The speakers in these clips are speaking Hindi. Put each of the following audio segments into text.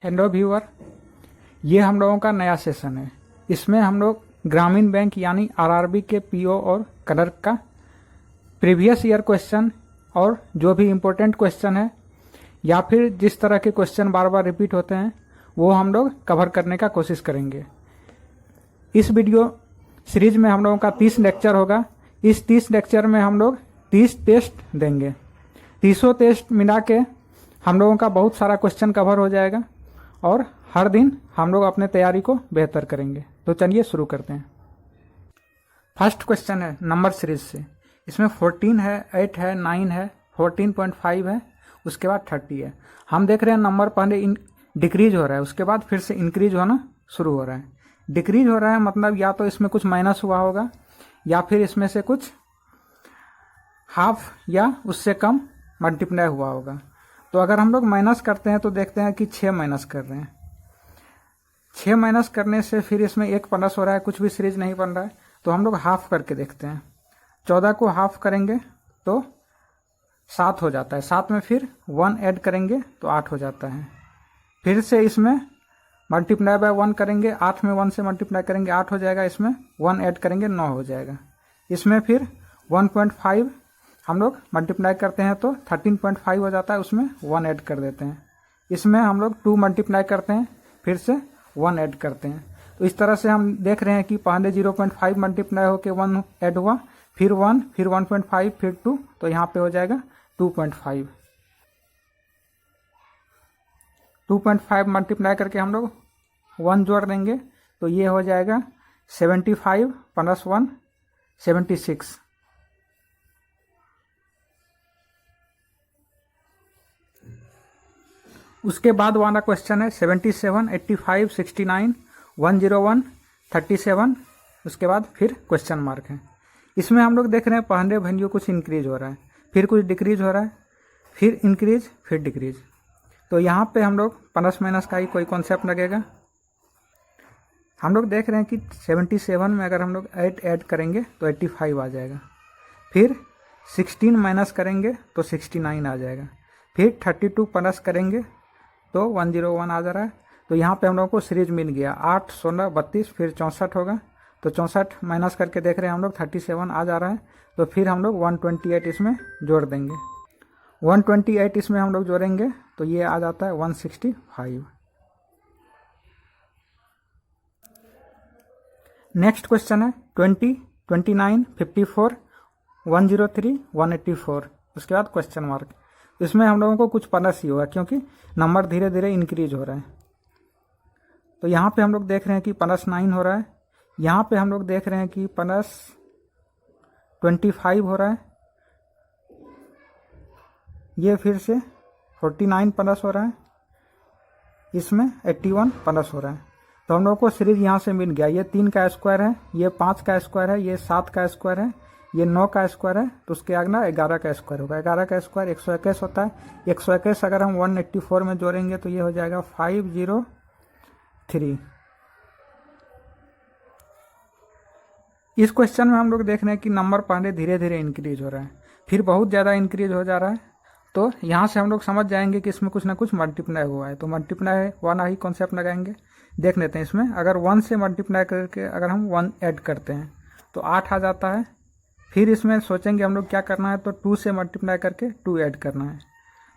हेलो व्यूअर, ये हम लोगों का नया सेशन है। इसमें हम लोग ग्रामीण बैंक यानी आरआरबी के पीओ और क्लर्क का प्रीवियस ईयर क्वेश्चन और जो भी इम्पोर्टेंट क्वेश्चन है या फिर जिस तरह के क्वेश्चन बार बार रिपीट होते हैं वो हम लोग कवर करने का कोशिश करेंगे। इस वीडियो सीरीज में हम लोगों का 30 लेक्चर होगा। इस 30 लेक्चर में हम लोग 30 टेस्ट देंगे। 30 टेस्ट मिला के हम लोगों का बहुत सारा क्वेश्चन कवर हो जाएगा और हर दिन हम लोग अपने तैयारी को बेहतर करेंगे। तो चलिए शुरू करते हैं। फर्स्ट क्वेश्चन है नंबर सीरीज से। इसमें 14 है, 8 है, 9 है, 14.5 है, उसके बाद 30 है। हम देख रहे हैं नंबर पहले डिक्रीज हो रहा है, उसके बाद फिर से इंक्रीज होना शुरू हो रहा है। डिक्रीज हो रहा है मतलब या तो इसमें कुछ माइनस हुआ होगा या फिर इसमें से कुछ हाफ या उससे कम मल्टीप्लाई हुआ होगा। तो अगर हम लोग माइनस करते हैं तो देखते हैं कि 6 माइनस कर रहे हैं। 6 माइनस करने से फिर इसमें 1 प्लस हो रहा है, कुछ भी सीरीज नहीं बन रहा है। तो हम लोग हाफ करके देखते हैं। 14 को हाफ करेंगे तो 7 हो जाता है। 7 में फिर 1 ऐड करेंगे तो 8 हो जाता है। फिर से इसमें मल्टीप्लाई बाय 1 करेंगे, 8 में 1 से मल्टीप्लाई करेंगे 8 हो जाएगा। इसमें 1 ऐड करेंगे 9 हो जाएगा। इसमें फिर 1.5 हम लोग मल्टीप्लाई करते हैं तो 13.5 हो जाता है, उसमें 1 ऐड कर देते हैं। इसमें हम लोग 2 मल्टीप्लाई करते हैं, फिर से 1 ऐड करते हैं। तो इस तरह से हम देख रहे हैं कि पहले 0.5 मल्टीप्लाई होकर 1 ऐड हुआ, फिर 1, फिर 1.5, फिर 2, तो यहाँ पे हो जाएगा 2.5। 2.5 मल्टीप्लाई करके हम लोग 1 जोड़ देंगे तो ये हो जाएगा 75 प्लस 1 76। उसके बाद वाला क्वेश्चन है 77, 85, 69, 101, 37। उसके बाद फिर क्वेश्चन मार्क है। इसमें हम लोग देख रहे हैं पहले वैल्यू कुछ इंक्रीज हो रहा है, फिर कुछ डिक्रीज हो रहा है, फिर इंक्रीज, फिर डिक्रीज। तो यहाँ पे हम लोग प्लस माइनस का ही कोई कॉन्सेप्ट लगेगा। हम लोग देख रहे हैं कि 77 में अगर हम लोग 8 ऐड करेंगे तो 85 आ जाएगा। फिर 16 माइनस करेंगे तो 69 आ जाएगा। फिर 32 प्लस करेंगे तो 101 आ जा रहा है। तो यहाँ पे हम लोगों को सीरीज मिल गया 8, 16, 32, फिर 64 होगा। तो 64 माइनस करके देख रहे हैं हम लोग 37 आ जा रहा है। तो फिर हम लोग 128 इसमें जोड़ देंगे। 128 इसमें हम लोग जोड़ेंगे तो ये आ जाता है 165। नेक्स्ट क्वेश्चन है 20, 29, 54, 103, 184। उसके बाद क्वेश्चन मार्क। इसमें हम लोगों को कुछ प्लस ही होगा क्योंकि नंबर धीरे धीरे इंक्रीज हो रहा है। तो यहाँ पे हम लोग देख रहे हैं कि +9 हो रहा है। यहाँ पे हम लोग देख रहे हैं कि +25 हो रहा है। ये फिर से 49 प्लस हो रहा है। इसमें 81 प्लस हो रहा है। तो हम लोग को सीरीज यहाँ से मिल गया। ये 3 का स्क्वायर है, ये 5 का स्क्वायर है, ये 7 का स्क्वायर है, ये 9 का स्क्वायर है। तो उसके आगे ना 11 का स्क्वायर होगा। 11 का स्क्वायर 121 होता है। 121 अगर हम 184 में जोड़ेंगे तो ये हो जाएगा 503। इस क्वेश्चन में हम लोग देख रहे हैं कि नंबर पहले धीरे धीरे इंक्रीज हो रहा है, फिर बहुत ज़्यादा इंक्रीज हो जा रहा है। तो यहाँ से हम लोग समझ जाएंगे कि इसमें कुछ ना कुछ मल्टीप्लाई हुआ है। तो मल्टीप्लाई वाला ही कॉन्सेप्ट लगाएंगे। देख लेते हैं इसमें अगर 1 से मल्टीप्लाई करके अगर हम 1 ऐड करते हैं तो 8 आ जाता है। फिर इसमें सोचेंगे हम लोग क्या करना है तो 2 से मल्टीप्लाई करके 2 ऐड करना है।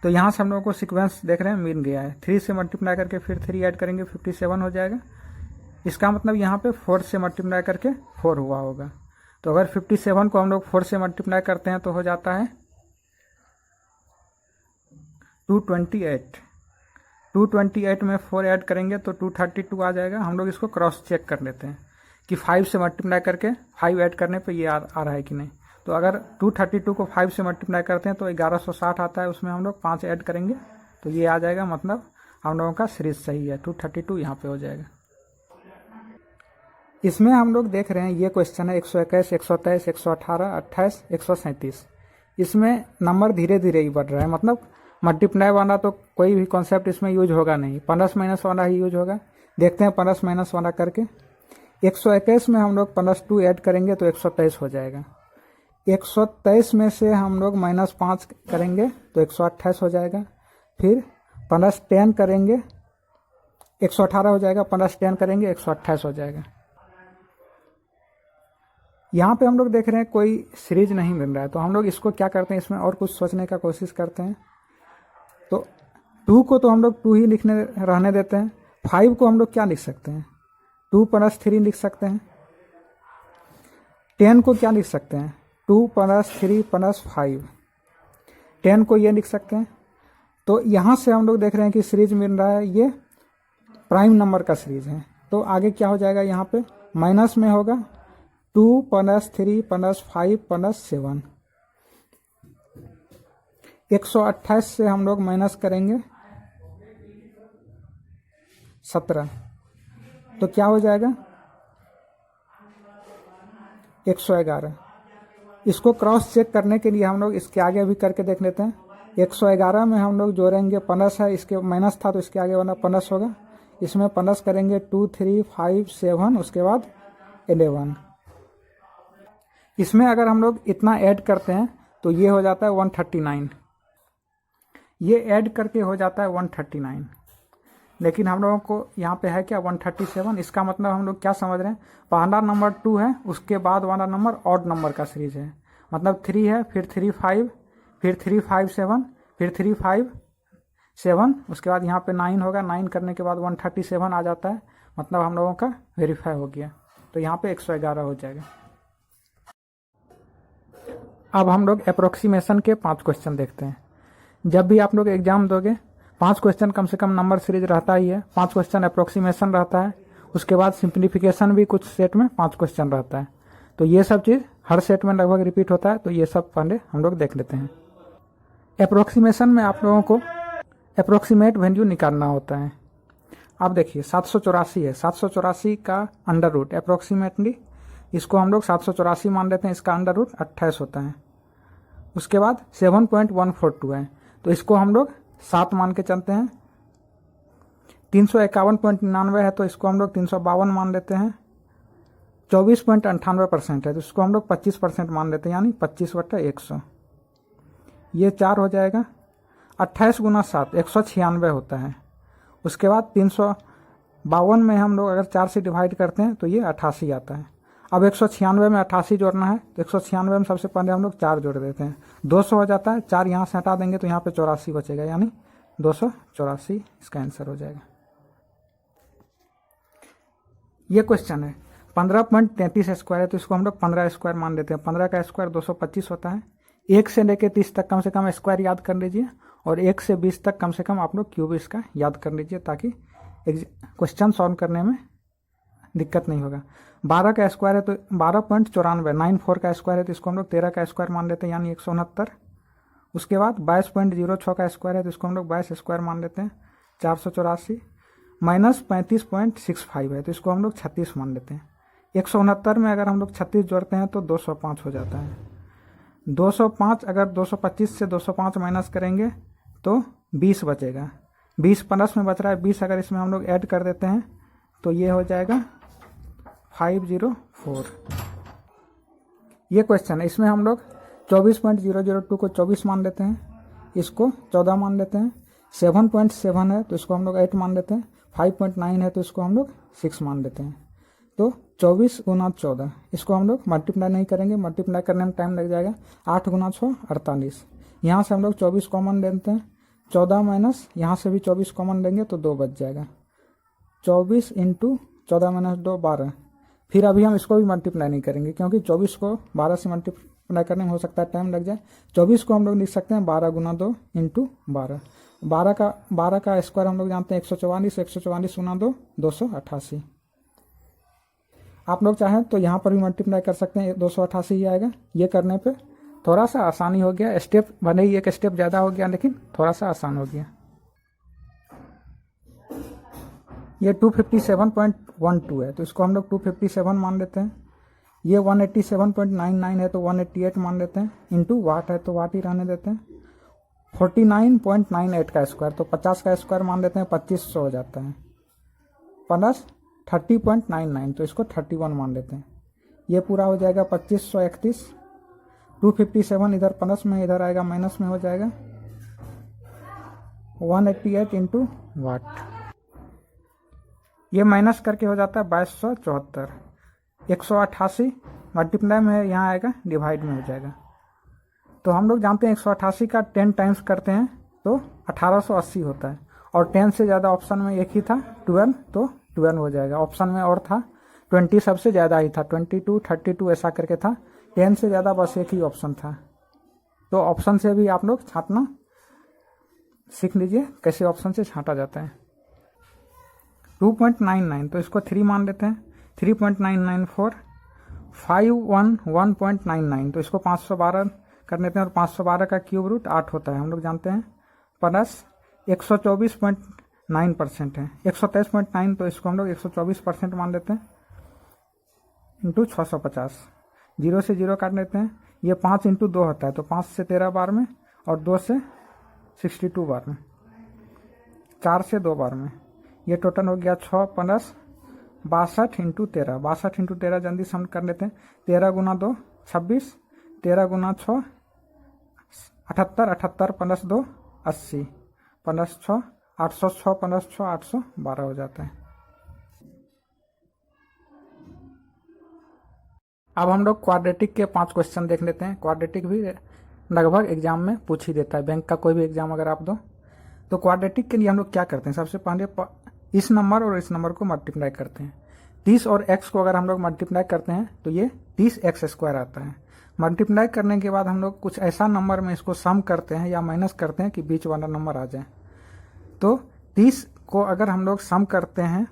तो यहाँ से हम लोगों को सीक्वेंस देख रहे हैं मिल गया है। 3 से मल्टीप्लाई करके फिर 3 ऐड करेंगे 57 हो जाएगा। इसका मतलब यहाँ पे 4 से मल्टीप्लाई करके 4 हुआ होगा। तो अगर 57 को हम लोग 4 से मल्टीप्लाई करते हैं तो हो जाता है 228। 228 में 4 ऐड करेंगे तो 232 आ जाएगा। हम लोग इसको क्रॉस चेक कर लेते हैं कि 5 से मल्टीप्लाई करके 5 ऐड करने पे ये आ रहा है कि नहीं। तो अगर 232 को 5 से मल्टीप्लाई करते हैं तो 1160 आता है। उसमें हम लोग 5 ऐड करेंगे तो ये आ जाएगा। मतलब हम लोगों का सीरीज सही है। 232 यहाँ पे हो जाएगा। इसमें हम लोग देख रहे हैं ये क्वेश्चन है 121, 123, 118, 28, 137। इसमें नंबर धीरे धीरे ही बढ़ रहा है। मतलब मल्टीप्लाई वाला तो कोई भी कॉन्सेप्ट इसमें यूज होगा नहीं, प्लस माइनस वाला ही यूज होगा। देखते हैं प्लस माइनस वाला करके। 121 में हम लोग +2 ऐड करेंगे तो 123 हो जाएगा। 123 में से हम लोग -5 करेंगे तो 128 हो जाएगा। फिर +10 करेंगे 118 हो जाएगा, प्लस 10 करेंगे 128 हो जाएगा। यहाँ पे हम लोग देख रहे हैं कोई सीरीज नहीं मिल रहा है, तो हम लोग इसको क्या करते हैं, इसमें और कुछ सोचने का कोशिश करते हैं। तो 2 को तो हम लोग 2 ही लिखने रहने देते हैं। 5 को हम लोग क्या लिख सकते हैं, 2 + 3 लिख सकते हैं। 10 को क्या लिख सकते हैं, 2 + 3 + 5। 10 को ये लिख सकते हैं। तो यहाँ से हम लोग देख रहे हैं कि सीरीज मिल रहा है, ये प्राइम नंबर का सीरीज है। तो आगे क्या हो जाएगा, यहाँ पे माइनस में होगा 2 + 3 + 5 + 7। 128 से हम लोग माइनस करेंगे 17, तो क्या हो जाएगा 111। इसको क्रॉस चेक करने के लिए हम लोग इसके आगे भी करके देख लेते हैं। 111 में हम लोग जोड़ेंगे, प्लस है, इसके माइनस था तो इसके आगे वाला प्लस होगा। इसमें प्लस करेंगे 2 3 5 7, उसके बाद 11। इसमें अगर हम लोग इतना ऐड करते हैं तो ये हो जाता है 139। ये ऐड करके हो जाता है 139, लेकिन हम लोगों को यहाँ पे है क्या 137। इसका मतलब हम लोग क्या समझ रहे हैं, पहला नंबर 2 है, उसके बाद वाला नंबर ऑड नंबर का सीरीज है। मतलब 3 है, फिर 3 5, फिर 3 5 7, फिर 3 5 7, उसके बाद यहाँ पे 9 होगा। 9 करने के बाद 137 आ जाता है, मतलब हम लोगों का वेरीफाई हो गया। तो यहाँ पे 111 हो जाएगा। अब हम लोग अप्रोक्सीमेशन के 5 क्वेश्चन देखते हैं। जब भी आप लोग एग्जाम दोगे 5 क्वेश्चन कम से कम नंबर सीरीज रहता ही है, 5 क्वेश्चन अप्रोक्सीमेशन रहता है, उसके बाद सिंप्लीफिकेशन भी कुछ सेट में 5 क्वेश्चन रहता है। तो ये सब चीज़ हर सेट में लगभग रिपीट होता है, तो ये सब पहले हम लोग देख लेते हैं। अप्रोक्सीमेशन में आप लोगों को अप्रोक्सीमेट वैल्यू निकालना होता है। आप देखिए 784 है, 784 का अंडर रूट अप्रोक्सीमेटली इसको हम लोग 784 मान लेते हैं, इसका अंडर रूट 28 होता है। उसके बाद 7.142 है, तो इसको हम लोग 7 मान के चलते हैं। 351.99 है, तो इसको हम लोग 352 मान लेते हैं। 24.98% है, तो इसको हम लोग 25% मान लेते हैं, यानी 25/100। ये 4 हो जाएगा। 28 × 7 196 होता है। उसके बाद 352 में हम लोग अगर 4 से डिवाइड करते हैं तो ये 88 आता है। अब 196 में 88 जोड़ना है, तो 196 में सबसे पहले हम लोग 4 जोड़ देते हैं, 200 हो जाता है। 4 यहाँ से हटा देंगे तो यहाँ पे 84 बचेगा, यानी 284 इसका आंसर हो जाएगा। ये क्वेश्चन है 15.33 स्क्वायर है, तो इसको हम लोग 15 स्क्वायर मान लेते हैं। 15 का स्क्वायर 225 होता है। 1 से लेकर 30 तक कम से कम स्क्वायर याद कर लीजिए, और 1 से 20 तक कम से कम आप लोग क्यूब इसका याद कर लीजिए, ताकि क्वेश्चन सॉल्व करने में दिक्कत नहीं होगा। 12 का स्क्वायर है तो 12.94, 94 का स्क्वायर है तो इसको हम लोग 13 का स्क्वायर मान लेते हैं, यानी 169। उसके बाद 22.06 का स्क्वायर है तो इसको हम लोग 22 स्क्वायर मान लेते हैं, 484। माइनस 35.65 है तो इसको हम लोग 36 मान लेते हैं। 169 में अगर हम लोग 36 जोड़ते हैं तो 205 हो जाता है। 205 अगर 225 से 205 माइनस करेंगे तो 20 बचेगा। 20 प्लस में बच रहा है 20, अगर इसमें हम लोग ऐड कर देते हैं तो ये हो जाएगा 504। ये क्वेश्चन है, इसमें हम लोग 24.002 को 24 मान लेते हैं, इसको 14 मान लेते हैं। 7.7 है तो इसको हम लोग 8 मान लेते हैं। 5.9 है तो इसको हम लोग 6 मान लेते हैं। तो 24 × 14, इसको हम लोग मल्टीप्लाई नहीं करेंगे, मल्टीप्लाई करने में टाइम लग जाएगा। 8 × 6 48, यहाँ से हम लोग 24 कॉमन लेते हैं। 14 माइनस यहाँ से भी 24 कॉमन लेंगे तो 2 बच जाएगा। 24 × 14 - 2 12। फिर अभी हम इसको भी मल्टीप्लाई नहीं करेंगे, क्योंकि 24 को 12 से मल्टीप्लाई करने में हो सकता है टाइम लग जाए। 24 को हम लोग लिख सकते हैं 12 × 2 × 12। 12 का स्क्वायर हम लोग जानते हैं 144, 144 × 2 288। आप लोग चाहें तो यहाँ पर भी मल्टीप्लाई कर सकते हैं, 288 ही आएगा। ये करने पे थोड़ा सा आसानी हो गया, स्टेप भले ही एक स्टेप ज़्यादा हो गया, लेकिन थोड़ा सा आसान हो गया। ये 257.12 है तो इसको हम लोग 257 मान लेते हैं। ये 187.99 है तो 188 मान लेते हैं, इंटू वाट है तो वाट ही रहने देते हैं। 49.98 का स्क्वायर, तो 50 का स्क्वायर मान लेते हैं, 2500 हो जाता है। प्लस 30.99, तो इसको 31 मान लेते हैं। ये पूरा हो जाएगा 2531। 257 इधर प्लस में, इधर आएगा माइनस में, हो जाएगा 188 इंटू वाट। ये माइनस करके हो जाता है 2274। 188 मल्टीप्लाई में है, यहाँ आएगा डिवाइड में हो जाएगा। तो हम लोग जानते हैं 188 का 10 टाइम्स करते हैं तो 1880 होता है। और 10 से ज़्यादा ऑप्शन में एक ही था 12, तो 12 हो जाएगा। ऑप्शन में और था 20 सबसे ज़्यादा ही था, 22 32 ऐसा करके था। 10 से ज़्यादा बस एक ही ऑप्शन था। तो ऑप्शन से भी आप लोग छांटना सीख लीजिए कैसे ऑप्शन से छांटा जाता है। 2.99 तो इसको 3 मान लेते हैं। 3.994 511.99 तो इसको 512 कर लेते हैं। और 512 का क्यूब रूट 8 होता है हम लोग जानते हैं। प्लस 124.9% है। 123.9 तो इसको हम लोग 124% मान लेते हैं इंटू 650। 0 से 0 काट लेते हैं। ये 5 इंटू 2 होता है तो 5 से 13 बार में और 2 से 62 बार में, 4 से 2 बार में। ये टोटल हो गया 6 प्लस 62 इंटू 13। 62 इंटू 13 जल्दी सम कर लेते हैं। 13 गुना 2 26, 13 गुना 6 78, 78 प्लस 2 80, प्लस 6 806 प्लस 6 812 हो जाता है। अब हम लोग क्वाड्रेटिक के 5 क्वेश्चन देख लेते हैं। क्वाड्रेटिक भी लगभग एग्जाम में पूछ ही देता है, बैंक का कोई भी एग्जाम अगर आप दो। तो क्वाड्रेटिक के लिए हम लोग क्या करते हैं, सबसे पहले इस नंबर और इस नंबर को मल्टीप्लाई करते हैं। 30 और x को अगर हम लोग मल्टीप्लाई करते हैं तो ये 30x² आता है। मल्टीप्लाई करने के बाद हम लोग कुछ ऐसा नंबर में इसको सम करते हैं या माइनस करते हैं कि बीच वाला नंबर आ जाए। तो 30 को अगर हम लोग सम करते हैं,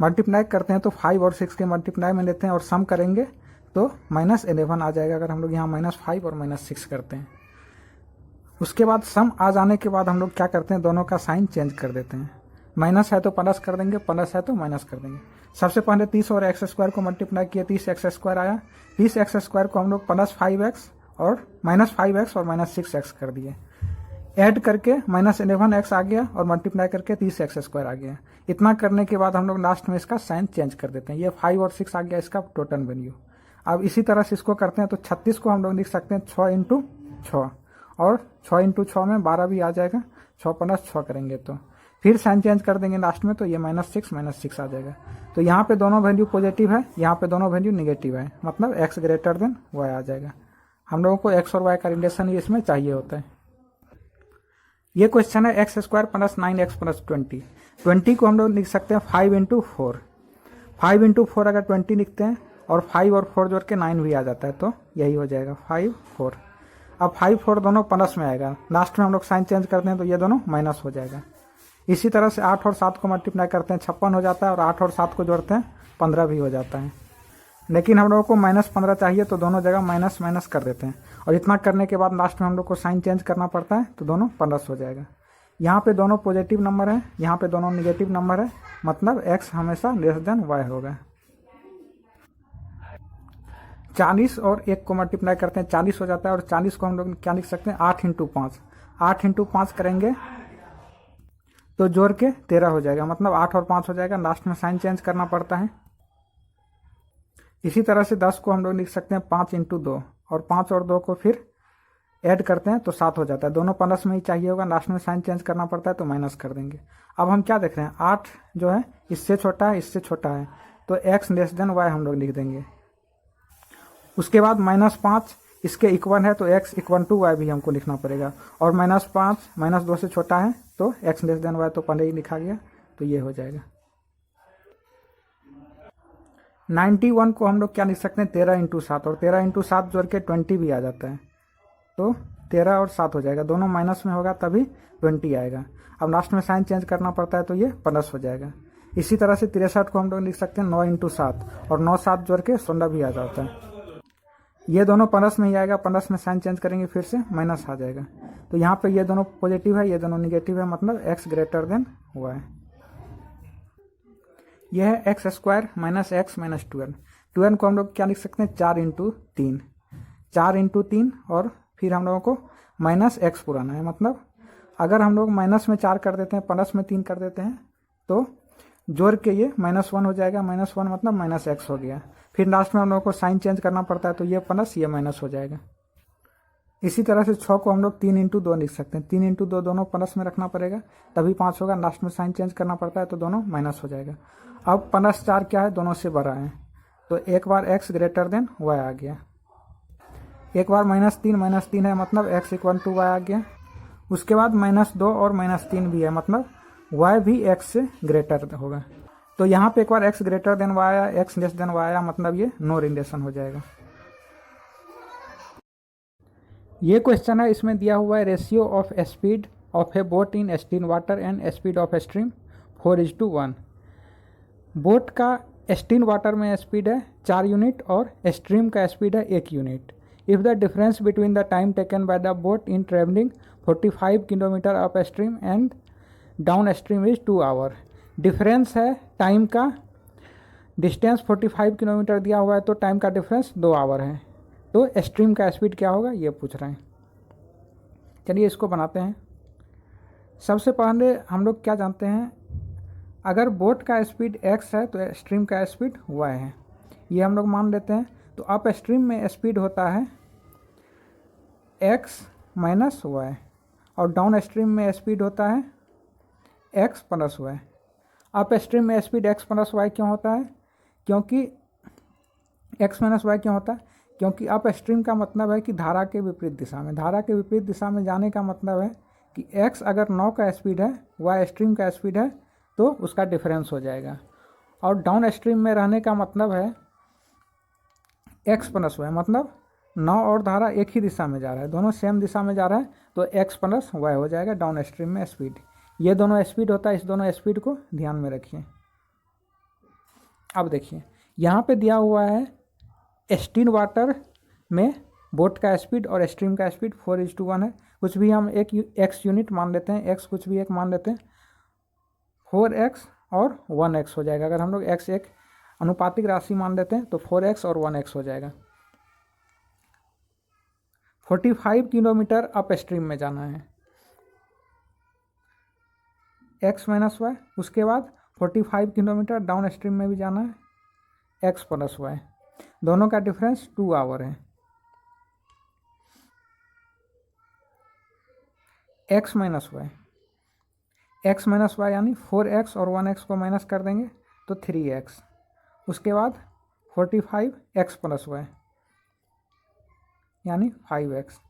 मल्टीप्लाई करते हैं तो 5 और 6 के मल्टीप्लाई में लेते हैं और सम करेंगे तो -11 आ जाएगा अगर हम लोग यहाँ -5 और -6 करते हैं। उसके बाद सम आ जाने के बाद हम लोग क्या करते हैं, दोनों का साइन चेंज कर देते हैं। माइनस है तो प्लस कर देंगे, प्लस है तो माइनस कर देंगे। सबसे पहले 30 और x² को मल्टीप्लाई किया, 30x² आया। 30x² को हम लोग +5x और -5x और -6x कर दिए। ऐड करके -11x आ गया और मल्टीप्लाई करके 30x² आ गया। इतना करने के बाद हम लोग लास्ट में इसका साइन चेंज कर देते हैं। ये 5 और 6 आ गया इसका टोटल वैल्यू। अब इसी तरह से इसको करते हैं तो 36 को हम लोग लिख सकते हैं 6 इंटू 6, और 6 इंटू 6 में 12 भी आ जाएगा। 6 प्लस 6 करेंगे तो फिर साइन चेंज कर देंगे लास्ट में, तो ये -6 आ जाएगा। तो यहाँ पे दोनों वैल्यू पॉजिटिव है, यहाँ पे दोनों वैल्यू निगेटिव है, मतलब x ग्रेटर देन y आ जाएगा। हम लोगों को x और y का रिलेशन ही इसमें चाहिए होता है। ये क्वेश्चन है x² + 9x + 20। 20 को हम लोग लिख सकते हैं 5 इंटू 4। 5 इंटू 4 अगर 20 लिखते हैं और 5 और 4 जोड़ के 9 भी आ जाता है, तो यही हो जाएगा 5 4। अब 5 4 दोनों प्लस में आएगा, लास्ट में हम लोग साइन चेंज करते हैं तो ये दोनों माइनस हो जाएगा। इसी तरह से 8 और 7 को मल्टीप्लाई करते हैं 56 हो जाता है, और 8 और 7 को जोड़ते हैं 15 भी हो जाता है। लेकिन हम लोगों को -15 चाहिए तो दोनों जगह माइनस माइनस कर देते हैं, और इतना करने के बाद लास्ट में हम लोग को साइन चेंज करना पड़ता है तो दोनों प्लस हो जाएगा। यहाँ पे दोनों पॉजिटिव नंबर है, यहाँ पे दोनों निगेटिव नंबर है, मतलब x हमेशा लेस देन y होगा। 40 और 1 को मल्टीप्लाई करते हैं 40 हो जाता है, और 40 को हम लोग क्या लिख सकते हैं 8 इंटू 5। 8 इंटू 5 करेंगे तो जोड़ के 13 हो जाएगा, मतलब 8 और 5 हो जाएगा। लास्ट में साइन चेंज करना पड़ता है। इसी तरह से 10 को हम लोग लिख सकते हैं 5 इंटू 2, और 5 और 2 को फिर ऐड करते हैं तो 7 हो जाता है। दोनों प्लस में ही चाहिए होगा, लास्ट में साइन चेंज करना पड़ता है तो माइनस कर देंगे। अब हम क्या देख रहे हैं, 8 जो है इससे छोटा है, इससे छोटा है, तो x लेस देन y हम लोग लिख देंगे। उसके बाद -5 इसके इक्वल है तो x इक्वल टू y भी हमको लिखना पड़ेगा, और -5 -2 से छोटा है तो x लेस देन y तो पहले ही लिखा गया, तो ये हो जाएगा। 91 को हम लोग क्या लिख सकते हैं 13 इंटू 7, और 13 इंटू 7 जोड़ के 20 भी आ जाता है, तो 13 और 7 हो जाएगा। दोनों माइनस में होगा तभी 20 आएगा। अब लास्ट में साइन चेंज करना पड़ता है तो ये प्लस हो जाएगा। इसी तरह से 63 को हम लोग लिख सकते हैं 9 इंटू 7, और 9 7 जोड़ के 16 भी आ जाता है। ये दोनों प्लस में ही आएगा, प्लस में साइन चेंज करेंगे फिर से माइनस आ जाएगा। तो यहाँ पे ये दोनों पॉजिटिव है, ये दोनों निगेटिव है, मतलब x ग्रेटर देन y। यह है x² - x - 12। 12 को हम लोग क्या लिख सकते हैं 4 इंटू 3। 4 इंटू 3, और फिर हम लोगों को -x पुराना है, मतलब अगर हम लोग माइनस में 4 कर देते हैं, प्लस में 3 कर देते हैं, तो जोड़ के ये -1 हो जाएगा। -1 मतलब -x हो गया। फिर लास्ट में हम लोगों को साइन चेंज करना पड़ता है तो ये प्लस ये माइनस हो जाएगा। इसी तरह से 6 को हम लोग 3 × 2 लिख सकते हैं। 3 × 2 दोनों प्लस में रखना पड़ेगा, तभी 5 होगा। लास्ट में साइन चेंज करना पड़ता है तो दोनों माइनस हो जाएगा। अब +4 क्या है, दोनों से बड़ा है, तो एक बार x ग्रेटर देन y आ गया। एक बार -3 है, मतलब x = y आ गया। उसके बाद -2 और -3 भी है, मतलब y भी x से ग्रेटर होगा। तो यहाँ पे एक बार x ग्रेटर देन y आया, x लेस देन y आया, मतलब ये नो रिलेशन हो जाएगा। ये क्वेश्चन है, इसमें दिया हुआ है ratio of speed of a boat in still water and speed of stream 4:1। Boat का एस्टीन वाटर में स्पीड है 4 यूनिट और स्ट्रीम का स्पीड है 1 unit. If the difference between the time taken by the boat in travelling 45 kilometre up stream and down stream is 2 hour. Difference है टाइम का, डिस्टेंस 45 किलोमीटर दिया हुआ है तो टाइम का डिफरेंस 2 आवर है, तो स्ट्रीम का स्पीड क्या होगा ये पूछ रहे हैं। चलिए इसको बनाते हैं। सबसे पहले हम लोग क्या जानते हैं, अगर बोट का स्पीड x है तो स्ट्रीम का स्पीड y है, ये हम लोग मान लेते हैं। तो अप स्ट्रीम में स्पीड होता है x - y और डाउन स्ट्रीम में स्पीड होता है x + y। अप स्ट्रीम में स्पीड x + y क्यों होता है, क्योंकि x - y क्यों होता है, क्योंकि अप स्ट्रीम का मतलब है कि धारा के विपरीत दिशा में। धारा के विपरीत दिशा में जाने का मतलब है कि x अगर 9 का स्पीड है, y स्ट्रीम का स्पीड है, तो उसका डिफरेंस हो जाएगा। और डाउन स्ट्रीम में रहने का मतलब है x + y, मतलब 9 और धारा एक ही दिशा में जा रहा है, दोनों सेम दिशा में जा रहा है, तो x + y हो जाएगा डाउन स्ट्रीम में स्पीड। ये दोनों स्पीड होता है, इस दोनों स्पीड को ध्यान में रखिए। अब देखिए यहाँ पे दिया हुआ है एस्टीन वाटर में बोट का स्पीड और स्ट्रीम का स्पीड 4:1 है। कुछ भी हम एक x यूनिट मान लेते हैं, x कुछ भी एक मान लेते हैं, 4x और 1x हो जाएगा। अगर हम लोग x एक अनुपातिक राशि मान लेते हैं तो 4x और 1x हो जाएगा। 45 किलोमीटर अप स्ट्रीम में जाना है, x - y। उसके बाद 45 किलोमीटर डाउन स्ट्रीम में भी जाना है, x + y। दोनों का डिफरेंस 2 आवर है। x - y यानी 4x और 1x को माइनस कर देंगे तो 3x। उसके बाद 45 x + y यानी 5x।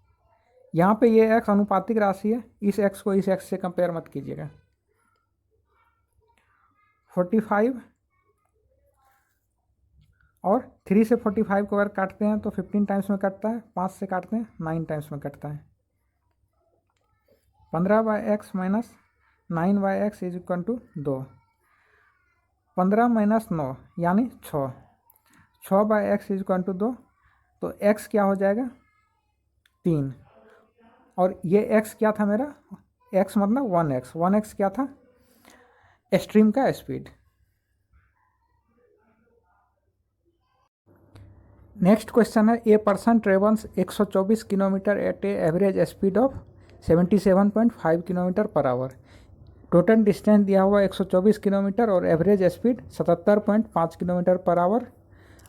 यहाँ पे ये x अनुपातिक राशि है, इस x को इस x से कंपेयर मत कीजिएगा। 45 और 3 से 45 को अगर काटते हैं तो 15 टाइम्स में कटता है, 5 से काटते हैं 9 टाइम्स में कटता है। 15/x - 9/x = 2। 15 - 9 यानी 6। 6/x = 2, तो x क्या हो जाएगा 3। और ये x क्या था मेरा, x मतलब 1x। 1x क्या था, स्ट्रीम का स्पीड। नेक्स्ट क्वेश्चन है, a person travels 124 kilometre at a average speed of 77.5 kilometre per hour. Total distance दिया हुआ 124 किलोमीटर और average speed 77.5 kilometre per hour.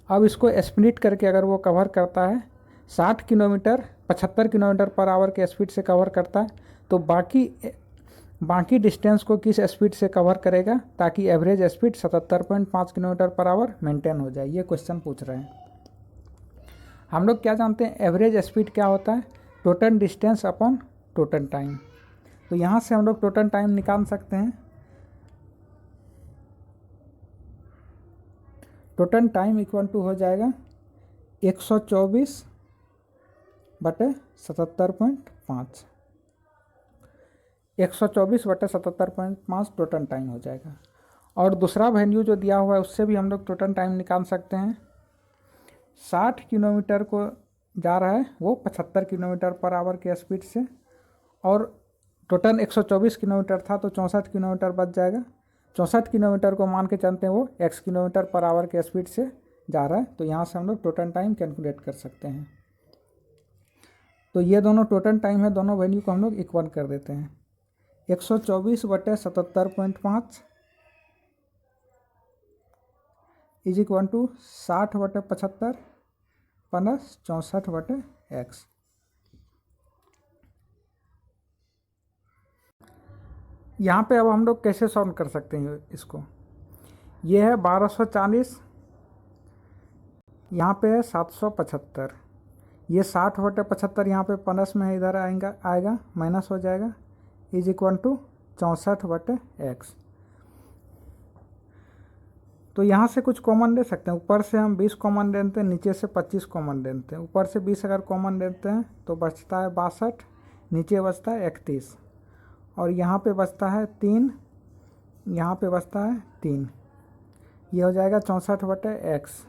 अब इसको स्प्लिट करके अगर वो कवर करता है 60 किलोमीटर 75 किलोमीटर पर आवर के स्पीड से कवर करता है, तो बाकी डिस्टेंस को किस स्पीड से कवर करेगा ताकि average speed 77.5 kilometre per our maintain हो जाए, ये क्वेश्चन पूछ रहे हैं। हम लोग क्या जानते हैं, एवरेज स्पीड क्या होता है, total distance upon total time. तो यहाँ से हम लोग टोटल टाइम निकाल सकते हैं। टोटल टाइम = हो जाएगा 124/77.5। 124/77.5 टोटल टाइम हो जाएगा। और दूसरा वैल्यू जो दिया हुआ है उससे भी हम लोग टोटल टाइम निकाल सकते हैं। 60 किलोमीटर को जा रहा है वो 75 किलोमीटर पर आवर के स्पीड से, और टोटल 124 किलोमीटर था तो 64 किलोमीटर बच जाएगा। 64 किलोमीटर को मान के चलते हैं वो x किलोमीटर पर आवर के स्पीड से जा रहा है, तो यहाँ से हम लोग टोटल टाइम कैलकुलेट कर सकते हैं। तो ये दोनों टोटल टाइम है, दोनों वैल्यू को हम लोग इक्वल कर देते हैं। 124/77.5 = 60/75 + 64/x। यहाँ पे अब हम लोग कैसे सॉल्व कर सकते हैं इसको। ये है 1240, यहाँ पे है 775, ये 60/75 यहाँ पे प्लस में है, इधर आएगा माइनस हो जाएगा, इज इक्वल टू 64/x। तो यहाँ से कुछ कॉमन ले सकते हैं, ऊपर से हम 20 कॉमन लेते हैं, नीचे से 25 कॉमन लेते हैं। ऊपर से 20 अगर कॉमन लेते हैं तो बचता है 62, नीचे बचता है 31, और यहाँ पे बचता है 3, यहाँ पे बचता है 3, ये हो जाएगा 64/x।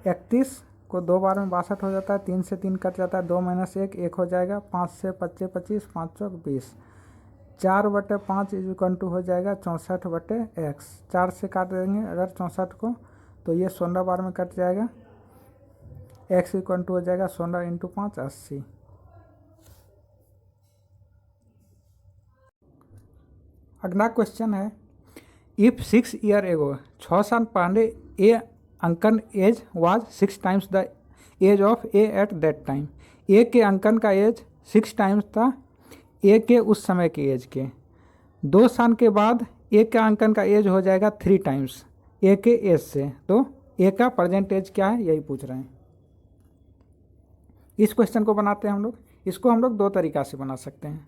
31 को 2 बार में 62 हो जाता है, 3 से 3 कट जाता है, 2 - 1 1 हो जाएगा, 5 से 25 25, 5 चौक 20, 4/5 इज इक्वल टू हो जाएगा 64/x। 4 से काट देंगे अगर 64 को तो ये 16 बार में कट जाएगा, x इक्वल टू हो जाएगा 16 × 5 80। अगला क्वेश्चन है, इफ 6 ईयर एगो, 6 साल पहले ए अंकन age was 6 times the age of A at that time. A के अंकन का एज 6 टाइम्स था ए के उस समय के एज के। 2 साल के बाद ए का अंकन का एज हो जाएगा 3 टाइम्स ए के एज से, तो ए का प्रेजेंट एज क्या है, यही पूछ रहे हैं। इस क्वेश्चन को बनाते हैं हम लोग। इसको हम लोग 2 तरीक़ा से बना सकते हैं।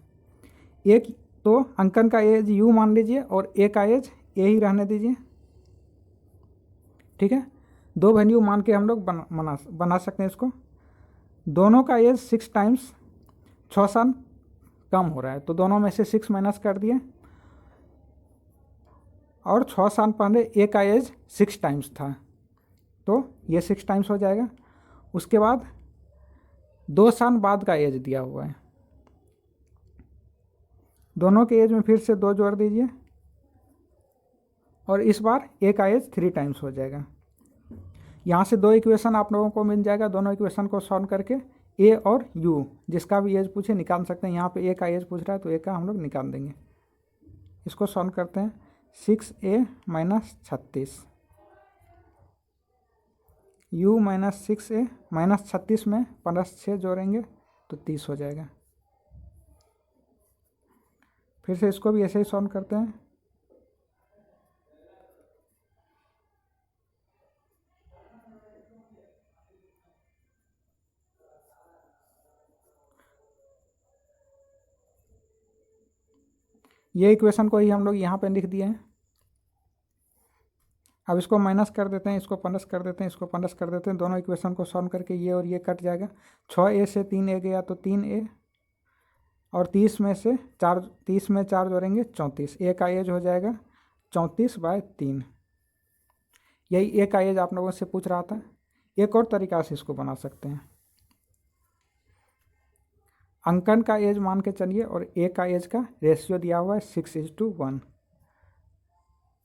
एक तो अंकन का एज यू मान लीजिए और ए का एज ए ही रहने दीजिए, ठीक है। 2 वैल्यू मान के हम लोग बना सकते हैं इसको। दोनों का एज 6 टाइम्स, 6 साल कम हो रहा है तो दोनों में से 6 माइनस कर दिए, और 6 साल पहले ए का एज 6 टाइम्स था तो ये 6 टाइम्स हो जाएगा। उसके बाद 2 साल बाद का एज दिया हुआ है, दोनों के एज में फिर से 2 जोड़ दीजिए, और इस बार ए का एज 3 टाइम्स हो जाएगा। यहाँ से 2 इक्वेशन आप लोगों को मिल जाएगा। दोनों इक्वेशन को सॉल्व करके ए और यू जिसका भी एज पूछे निकाल सकते हैं। यहाँ पे ए का एज पूछ रहा है तो ए का हम लोग निकाल देंगे। इसको सॉल्व करते हैं। 6a - 36 u - 6a - 36 में +6 जोड़ेंगे तो 30 हो जाएगा। फिर से इसको भी ऐसे ही सॉल्व करते हैं। ये इक्वेशन को ही हम लोग यहाँ पे लिख दिए हैं। अब इसको माइनस कर देते हैं, इसको प्लस कर देते हैं, इसको प्लस कर देते हैं। दोनों इक्वेशन को सॉल्व करके ये और ये कट जाएगा। 6a से 3a गया तो 3a, और 30 में 4 जोड़ेंगे 34। ए का एज हो जाएगा 34/3। यही ए का एज आप लोगों से पूछ रहा था। एक और तरीका से इसको बना सकते हैं। अंकन का एज मान के चलिए और ए का एज का रेशियो दिया हुआ है 6:1।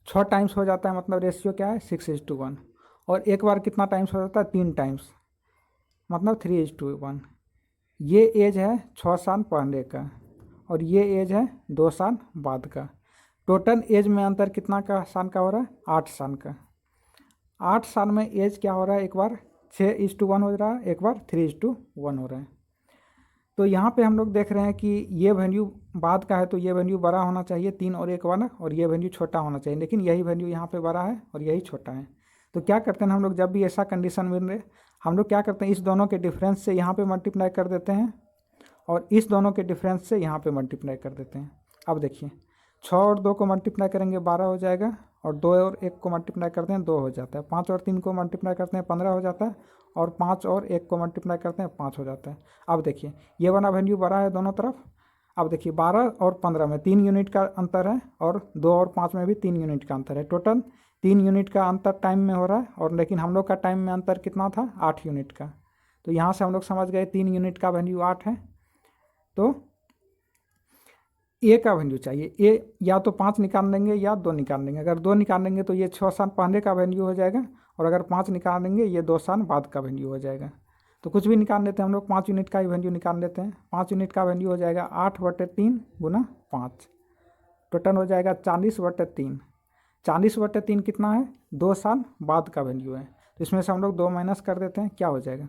6 टाइम्स हो जाता है, मतलब रेशियो क्या है 6:1। और एक बार कितना टाइम्स हो जाता है 3 टाइम्स, मतलब 3:1। ये एज है 6 साल पहले का और ये एज है 2 साल बाद का। टोटल एज में अंतर कितना का साल का हो रहा है 8 साल का। 8 साल में एज क्या हो रहा है, एक बार 6:1 हो रहा है, एक बार 3:1 हो रहा है। तो यहाँ पे हम लोग देख रहे हैं कि ये वैल्यू बाद का है तो ये वैल्यू बड़ा होना चाहिए 3 और 1 वाला, और ये वैल्यू छोटा होना चाहिए, लेकिन यही वैल्यू यहाँ पे बड़ा है और यही छोटा है। तो क्या करते हैं हम लोग, जब भी ऐसा कंडीशन मिल रहे हम लोग क्या करते हैं, इस दोनों के डिफरेंस से यहाँ पे मल्टीप्लाई कर देते हैं और इस दोनों के डिफरेंस से यहाँ पे मल्टीप्लाई कर देते हैं। अब देखिए 6 और 2 को मल्टीप्लाई करेंगे 12 हो जाएगा, और 2 और 1 को मल्टीप्लाई करते हैं 2 हो जाता है। 5 और 3 को मल्टीप्लाई करते हैं 15 हो जाता है, और 5 और 1 को मल्टीप्लाई करते हैं 5 हो जाता है। अब देखिए ये वाला वैल्यू बड़ा है दोनों तरफ। अब देखिए 12 और 15 में 3 यूनिट का अंतर है, और 2 और 5 में भी 3 यूनिट का अंतर है। टोटल 3 यूनिट का अंतर टाइम में हो रहा है, और लेकिन हम लोग का टाइम में अंतर कितना था 8 यूनिट का। तो यहाँ से हम लोग समझ गए 3 यूनिट का वैल्यू 8 है। तो ए का वैल्यू चाहिए, ए या तो 5 निकाल लेंगे या 2 निकाल लेंगे। अगर 2 निकाल लेंगे तो ये 6 साल पहले का वैल्यू हो जाएगा, और अगर 5 निकाल लेंगे ये 2 साल बाद का वैल्यू हो जाएगा। तो कुछ भी निकाल लेते हैं हम लोग, 5 यूनिट का ही वैल्यू निकाल लेते हैं। 5 यूनिट का वैल्यू हो जाएगा 8/3 × 5, टोटल हो जाएगा 40/3। 40/3 कितना है 2 साल बाद का वैल्यू है, तो इसमें से हम लोग 2 माइनस कर देते हैं, क्या हो जाएगा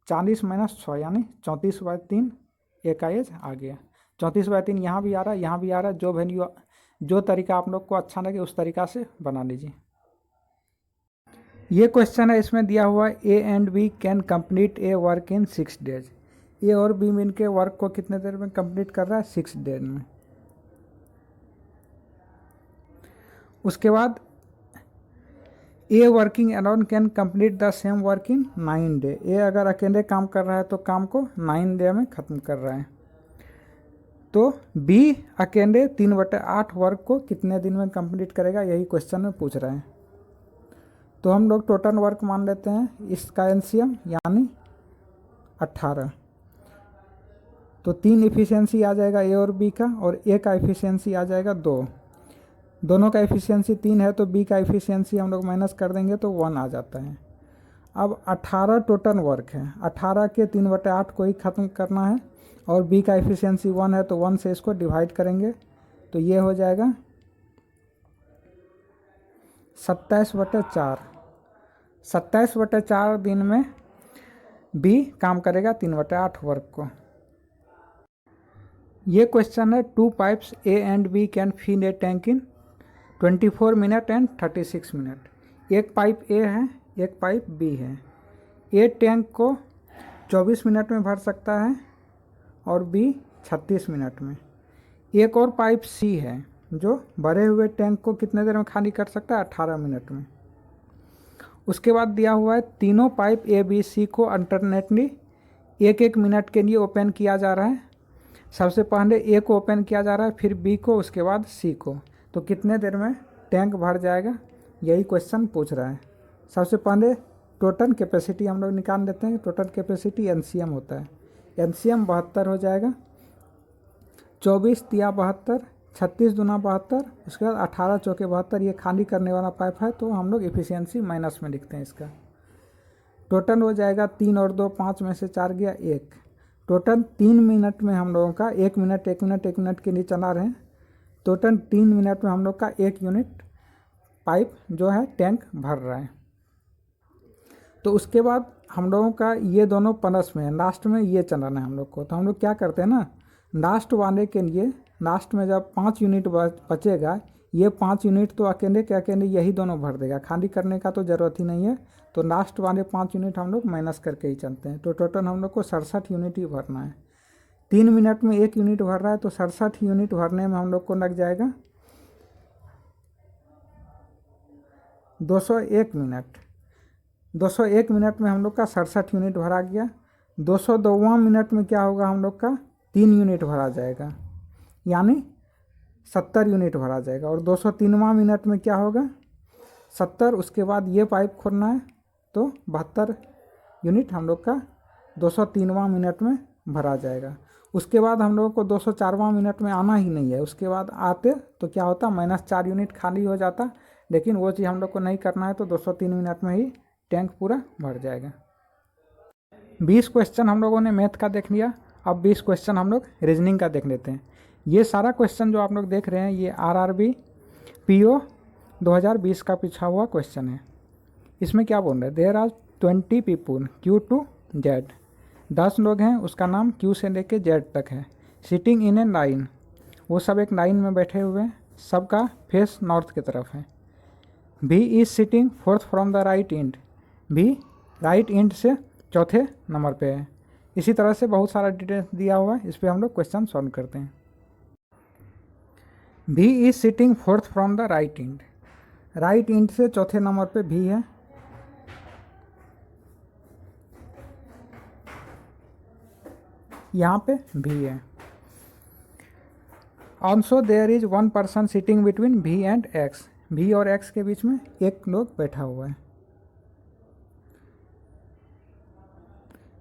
40 - 6 यानी 34/3 ए का एज आ गया। 34/3 यहाँ भी आ रहा है, यहाँ भी आ रहा है। जो वैल्यू, जो तरीका आप लोग को अच्छा लगे उस तरीका से बना लीजिए। ये क्वेश्चन है, इसमें दिया हुआ है A and B can complete a work in 6 days. A और बी मिल के वर्क को कितने देर में कंप्लीट कर रहा है? 6 डेज में। उसके बाद A working alone can complete the same work in 9 day. A अगर अकेले काम कर रहा है तो काम को 9 डे में ख़त्म कर रहा है। तो बी अकेले 3/8 वर्क को कितने दिन में कंप्लीट करेगा, यही क्वेश्चन में पूछ रहा है। तो हम लोग टोटल वर्क मान लेते हैं इसका एलसीएम यानी 18। तो 3 इफिशियंसी आ जाएगा ए और बी का, और ए का इफिशियंसी आ जाएगा 2। दोनों का इफिशियंसी 3 है तो बी का इफिशियंसी हम लोग माइनस कर देंगे तो 1 आ जाता है। अब 18 टोटल वर्क है, 18 के 3/8 को ही ख़त्म करना है, और बी का इफिशियंसी 1 है तो 1 से इसको डिवाइड करेंगे तो ये हो जाएगा 27/4। 27/4 दिन में बी काम करेगा 3/8 वर्क को। ये क्वेश्चन है 2 pipes A and B can fill a tank in 24 minute and 36 minute. एक पाइप ए है, एक पाइप बी है। ए टैंक को 24 मिनट में भर सकता है और बी 36 मिनट में। एक और पाइप सी है जो भरे हुए टैंक को कितने देर में खाली कर सकता है? 18 मिनट में। उसके बाद दिया हुआ है तीनों पाइप ए बी सी को अल्टरनेटली 1-1 मिनट के लिए ओपन किया जा रहा है। सबसे पहले ए को ओपन किया जा रहा है, फिर बी को, उसके बाद सी को। तो कितने देर में टैंक भर जाएगा, यही क्वेश्चन पूछ रहा है। सबसे पहले टोटल कैपेसिटी हम लोग निकाल लेते हैं। टोटल कैपेसिटी एनसीएम होता है। एनसीएम 72 हो जाएगा। 24 तिया 72, 36 दूना 72, उसके बाद 18 चौके 72। ये खाली करने वाला पाइप है तो हम लोग एफिशिएंसी माइनस में लिखते हैं इसका। टोटल हो जाएगा 3 और 2 5 में से 4 गया 1। टोटल 3 मिनट में हम लोगों का 1 मिनट 1 मिनट 1 मिनट के लिए चला रहे हैं। टोटल 3 मिनट में हम लोग का 1 यूनिट पाइप जो है टैंक भर रहा है। तो उसके बाद हम लोगों का ये दोनों प्लस में है, लास्ट में ये चलाना है हम लोग को। तो हम लोग क्या करते हैं ना, लास्ट वाले के लिए लास्ट में जब 5 यूनिट बचेगा, ये 5 यूनिट तो अकेले के अकेले यही दोनों भर देगा, खाली करने का तो ज़रूरत ही नहीं है। तो लास्ट वाले 5 यूनिट हम लोग माइनस करके ही चलते हैं। तो टोटल हम लोग को 67 यूनिट ही भरना है। 3 मिनट में 1 यूनिट भर रहा है तो 67 यूनिट भरने में हम लोग को लग जाएगा 201 मिनट। 201 मिनट में हम लोग का 67 यूनिट भरा गया। 202वां मिनट में क्या होगा, हम लोग का 3 यूनिट भरा जाएगा, यानी 70 यूनिट भरा जाएगा। और 203वां मिनट में क्या होगा, 70। उसके बाद ये पाइप खोलना है तो 72 यूनिट हम लोग का 203वां मिनट में भरा जाएगा। उसके बाद हम लोगों को 204वां मिनट में आना ही नहीं है। उसके बाद आते तो क्या होता, -4 यूनिट खाली हो जाता, लेकिन वो चीज़ हम लोग को नहीं करना है। तो 203 मिनट में ही टैंक पूरा भर जाएगा। 20 क्वेश्चन हम लोगों ने मैथ का देख लिया। अब 20 क्वेश्चन हम लोग रीजनिंग का देख लेते हैं। ये सारा क्वेश्चन जो आप लोग देख रहे हैं ये आरआरबी पीओ 2020 का पूछा हुआ क्वेश्चन है। इसमें क्या बोल रहे हैं, there are 20 people Q to Z. 10 लोग हैं, उसका नाम क्यू से लेके जेड तक है। सिटिंग इन ए लाइन, वो सब एक लाइन में बैठे हुए हैं, सबका फेस नॉर्थ की तरफ है। भी is sitting 4th from the right and, भी राइट एंड से चौथे नंबर पे है। इसी तरह से बहुत सारा डिटेल्स दिया हुआ है, इस पर हम लोग क्वेश्चन सॉल्व करते हैं। भी is sitting 4th from the right and, right and से चौथे नंबर पे भी है। यहाँ पे भी है। Also there is 1 person sitting between B and X, B और एक्स के बीच में एक लोग बैठा हुआ है।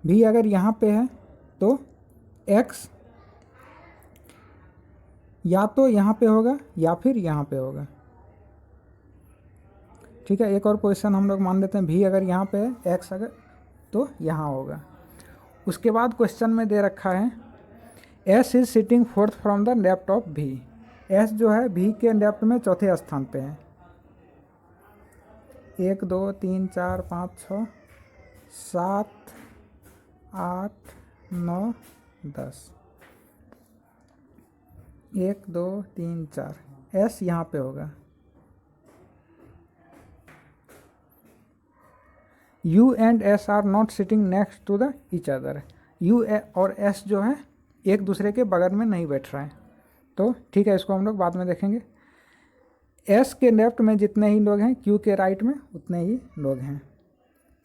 भी अगर यहाँ पे है तो एक्स या तो यहाँ पे होगा या फिर यहाँ पे होगा। ठीक है, एक और पोजीशन हम लोग मान लेते हैं, भी अगर यहाँ पे है, एक्स अगर तो यहाँ होगा। उसके बाद क्वेश्चन में दे रखा है S is sitting 4th from the left of भी। एस जो है भी के लेफ्ट में चौथे स्थान पे है। 1 2 3 4 5 6 7 8 9 10, 1 2 3 4, एस यहाँ पे होगा। U and S are not sitting next to the each other. U और एस जो है एक दूसरे के बगल में नहीं बैठ रहा है, तो ठीक है, इसको हम लोग बाद में देखेंगे। एस के लेफ्ट में जितने ही लोग हैं क्यू के राइट में उतने ही लोग हैं।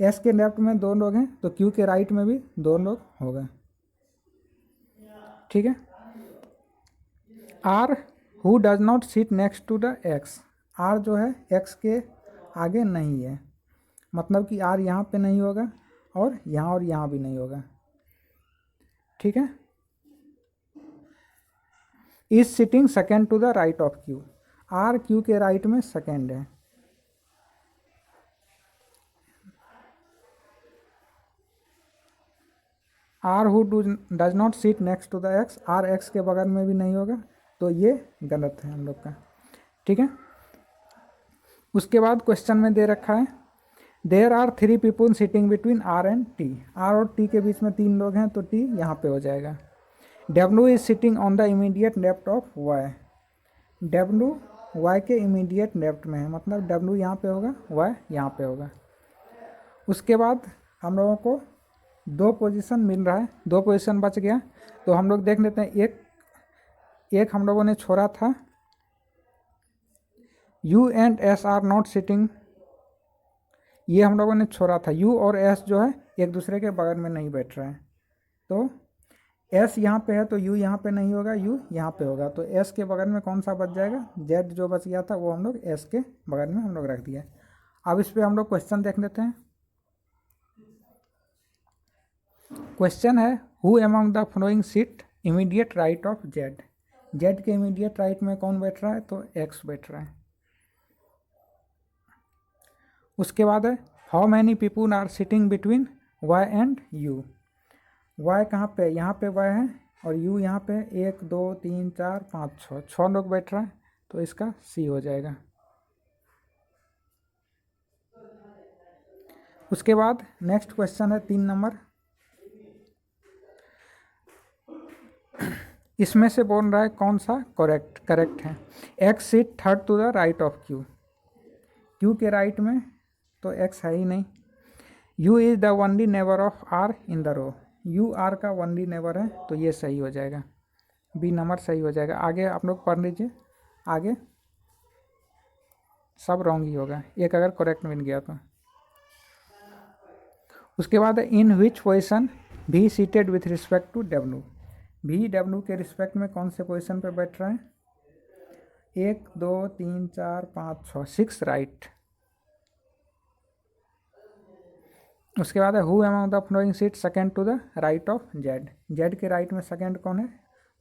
एस के लेफ्ट में 2 लोग हैं तो क्यू के राइट में भी 2 लोग होगा। ठीक है। R who does not sit next to the X. R जो है एक्स के आगे नहीं है, मतलब कि आर यहाँ पे नहीं होगा और यहाँ भी नहीं होगा। ठीक है। Is sitting second to the right of Q. R Q के राइट में सेकेंड है। R who does not sit next to the X. R X के बगल में भी नहीं होगा, तो ये गलत है हम लोग का। ठीक है। उसके बाद क्वेश्चन में दे रखा है there are 3 people sitting between R and T. R और टी के बीच में 3 लोग हैं, तो टी यहाँ पे हो जाएगा। W is sitting on the immediate left of Y. W Y के इमीडिएट लेफ्ट में है, मतलब डब्ल्यू यहाँ पे होगा, वाई यहाँ पे होगा। उसके बाद हम लोगों को 2 पोजीशन मिल रहा है, 2 पोजीशन बच गया, तो हम लोग देख लेते हैं। एक हम लोगों ने छोड़ा था, you and S are not sitting, ये हम लोगों ने छोड़ा था। यू और एस जो है एक दूसरे के बगल में नहीं बैठ रहे हैं, तो एस यहाँ पे है तो यू यहाँ पे नहीं होगा, यू यहाँ पे होगा, तो एस के बगल में कौन सा बच जाएगा, जेड जो बच गया था वो हम लोग एस के बगल में हम लोग रख दिया। अब इस पर हम लोग क्वेश्चन देख लेते हैं। क्वेश्चन है who among the following seat immediate right of Z. Z के इमीडिएट राइट में कौन बैठ रहा है, तो एक्स बैठ रहा है। उसके बाद है how many people are sitting between Y and U. Y कहाँ पे, यहाँ पे वाई है, और यू यहाँ पे 1 2 3 4 5 6 लोग बैठ रहा है, तो इसका सी हो जाएगा। उसके बाद नेक्स्ट क्वेश्चन है 3 नंबर। इसमें से बोल रहा है कौन सा करेक्ट है। X seat third to the right of Q. Q के राइट में तो एक्स है ही नहीं। U is the only neighbour of R in the row. U R का ओनली नेबर है, तो ये सही हो जाएगा, बी नंबर सही हो जाएगा। आगे आप लोग पढ़ लीजिए, आगे सब रॉन्ग ही होगा, एक अगर करेक्ट मिल गया तो। उसके बाद in which position B seated with respect to W. B W के रिस्पेक्ट में कौन से पोजीशन पे बैठ रहा है, 1 2 3 4 5 6 6 राइट। उसके बाद है who among the following seat second to the right of Z. Z के राइट में सेकेंड कौन है,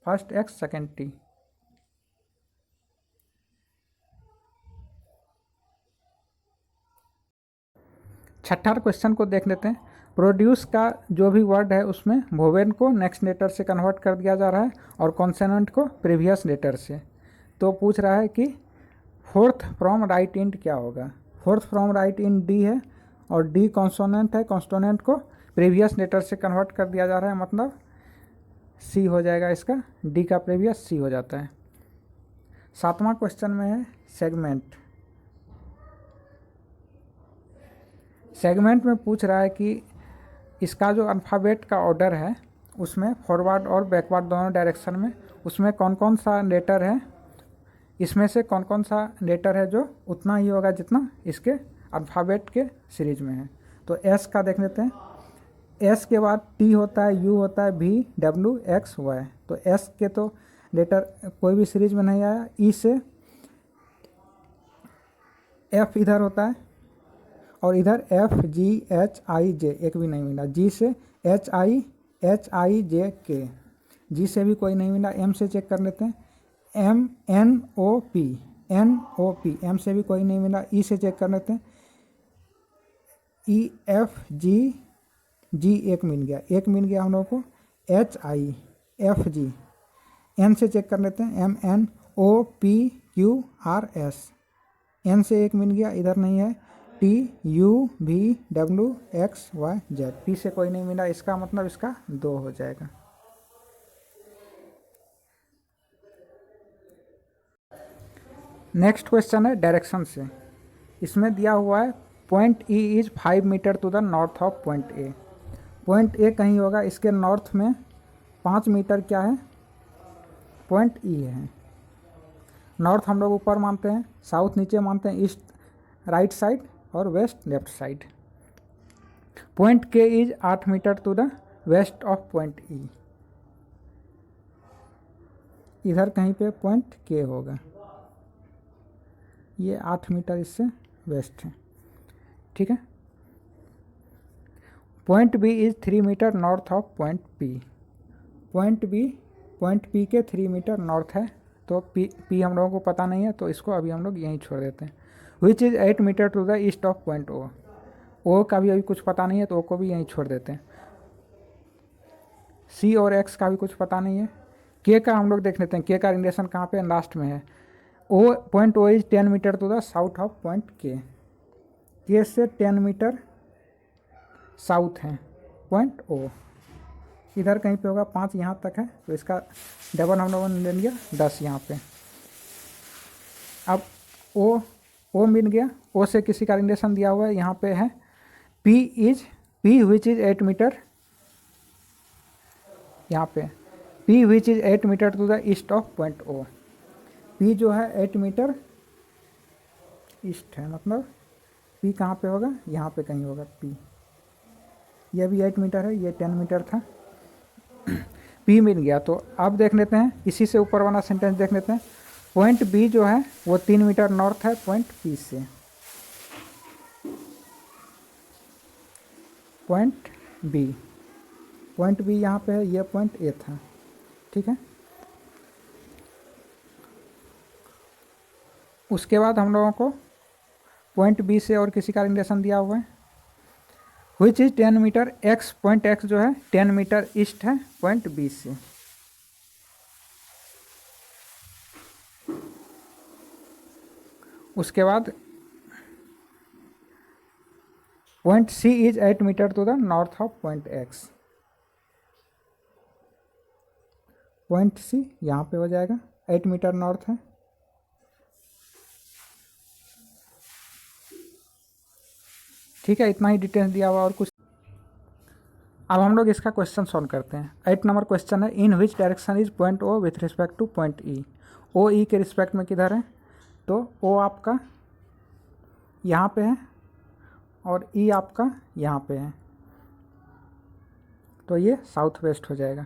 फर्स्ट एक्स सेकेंड टी। छठा क्वेश्चन को देख लेते हैं। प्रोड्यूस का जो भी वर्ड है उसमें वोवेल को नेक्स्ट लेटर से कन्वर्ट कर दिया जा रहा है और कॉन्सोनेंट को प्रीवियस लेटर से। तो पूछ रहा है कि फोर्थ फ्रॉम राइट इंट क्या होगा। Fourth from right int D है और डी कॉन्सोनेंट है, कॉन्सोनेंट को प्रीवियस लेटर से कन्वर्ट कर दिया जा रहा है, मतलब सी हो जाएगा इसका, डी का प्रीवियस सी हो जाता है। 7वां क्वेश्चन में है सेगमेंट। सेगमेंट में पूछ रहा है कि इसका जो अल्फ़ाबेट का ऑर्डर है उसमें फॉरवर्ड और बैकवर्ड दोनों डायरेक्शन में उसमें कौन कौन सा लेटर है, इसमें से कौन कौन सा लेटर है जो उतना ही होगा जितना इसके अल्फ़ाबेट के सीरीज में है। तो एस का देख लेते हैं। एस के बाद टी होता है, यू होता है, भी डब्ल्यू एक्स वाई। तो एस के तो लेटर कोई भी सीरीज में नहीं आया। ई से एफ इधर होता है और इधर एफ जी एच आई जे एक भी नहीं मिला। जी से एच आई जे के, जी से भी कोई नहीं मिला। एम से चेक कर लेते हैं, M N O P, M से भी कोई नहीं मिला। ई से चेक कर लेते हैं, ई एफ जी एक मिल गया हम लोगों को। H I F G. N से चेक कर लेते हैं, M N O P Q R S, N से एक मिल गया, इधर नहीं है। T U V W X Y Z, P से कोई नहीं मिला, इसका मतलब इसका 2 हो जाएगा। नेक्स्ट क्वेश्चन है डायरेक्शन से। इसमें दिया हुआ है point E is 5 metre to the north of point A. Point A कहीं होगा, इसके नॉर्थ में 5 मीटर क्या है, पॉइंट ई है। नॉर्थ हम लोग ऊपर मानते हैं, साउथ नीचे मानते हैं, ईस्ट राइट साइड और west left side. Point K is 8 metre to the west of point E. इधर कहीं पे पॉइंट के होगा, ये 8 मीटर इससे वेस्ट है, ठीक है। Point B is 3 metre north of point P. Point P के 3 मीटर नॉर्थ है, तो पी हम लोगों को पता नहीं है, तो इसको अभी हम लोग यहीं छोड़ देते हैं। Which is 8 metre to the east of point O. O का भी अभी कुछ पता नहीं है, तो ओ को भी यहीं छोड़ देते हैं। सी और एक्स का भी कुछ पता नहीं है। के का हम लोग देख लेते हैं, के का रिलेशन कहाँ पे लास्ट में है। O point O is 10 metre to the south of point K से 10 मीटर साउथ है पॉइंट ओ। इधर कहीं पे होगा, 5 यहाँ तक है, तो इसका डबल हम लोगों ने ले लिया 10 यहाँ पे। अब ओ मिल गया, ओ से किसी का रिलेशन दिया हुआ है, यहाँ पे है पी विच इज 8 मीटर, यहाँ पे P which is 8 metre to the east of point O. P जो है 8 मीटर ईस्ट है, मतलब पी कहाँ पे होगा, यहाँ पे कहीं होगा पी। यह भी 8 मीटर है, ये 10 मीटर था। पी मिल गया, तो अब देख लेते हैं, इसी से ऊपर वाला सेंटेंस देख लेते हैं। पॉइंट बी जो है वो 3 मीटर नॉर्थ है पॉइंट पी से। पॉइंट बी यहाँ पे है, ये पॉइंट ए था, ठीक है। उसके बाद हम लोगों को पॉइंट बी से और किसी का रिलेशन दिया हुआ है, which is 10 metre X. Point X जो है 10 मीटर ईस्ट है पॉइंट बी से। उसके बाद point C is 8 metre to the north of point X. Point C यहाँ पे हो जाएगा, 8 मीटर नॉर्थ है। ठीक है, इतना ही डिटेल्स दिया हुआ और कुछ। अब हम लोग इसका क्वेश्चन सॉल्व करते हैं। 8 नंबर क्वेश्चन है, in which direction is point O with respect to point E. O E के रिस्पेक्ट में किधर है, तो ओ आपका यहाँ पे है और ई आपका यहाँ पे है, तो ये साउथ वेस्ट हो जाएगा।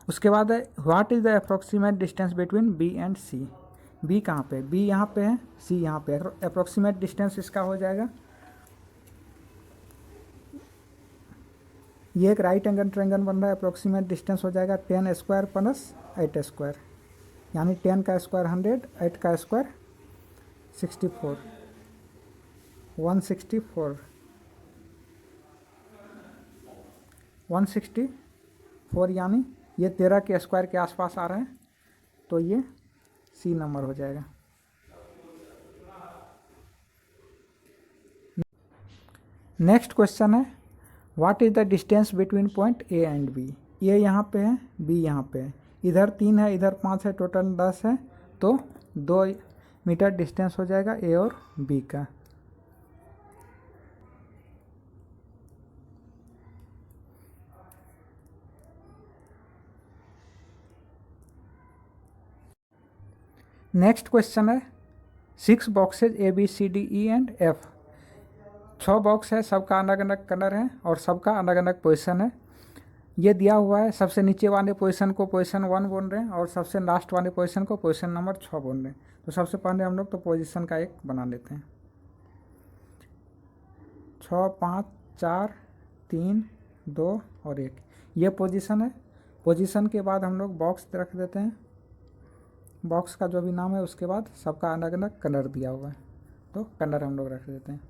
उसके बाद है, what is the approximate distance between B and C. B कहाँ पे, बी यहाँ पे है, सी यहाँ पे है। अप्रोक्सीमेट डिस्टेंस इसका हो जाएगा, ये एक राइट एंगल ट्रायंगल बन रहा है, अप्रोक्सीमेट डिस्टेंस हो जाएगा 10 स्क्वायर प्लस 8 स्क्वायर, यानी 10 का स्क्वायर 100, 8 का स्क्वायर 64, 164 यानी ये 13 के स्क्वायर के आसपास आ रहा है, तो ये सी नंबर हो जाएगा। नेक्स्ट क्वेश्चन है, what is the distance between point A and B. A यहाँ पे है, बी यहाँ पे है, इधर 3 है, इधर 5 है, टोटल 10 है, तो 2 मीटर डिस्टेंस हो जाएगा ए और बी का। नेक्स्ट क्वेश्चन है, 6 boxes A B C D E and F. 6 box है, सबका अलग अलग कलर है और सबका अलग अलग पोजीशन है। ये दिया हुआ है, सबसे नीचे वाले पोजीशन को पोजीशन 1 बोल रहे हैं और सबसे लास्ट वाले पोजीशन को पोजीशन नंबर 6 बोल रहे हैं। तो सबसे पहले हम लोग तो पोजीशन का एक बना लेते हैं। 6, 5, 4, 3, 2 और 1, ये पोजीशन है। पोजीशन के बाद हम लोग बॉक्स रख देते हैं, बॉक्स का जो भी नाम है, उसके बाद सबका अलग अलग कलर दिया हुआ है, तो कलर हम लोग रख देते हैं।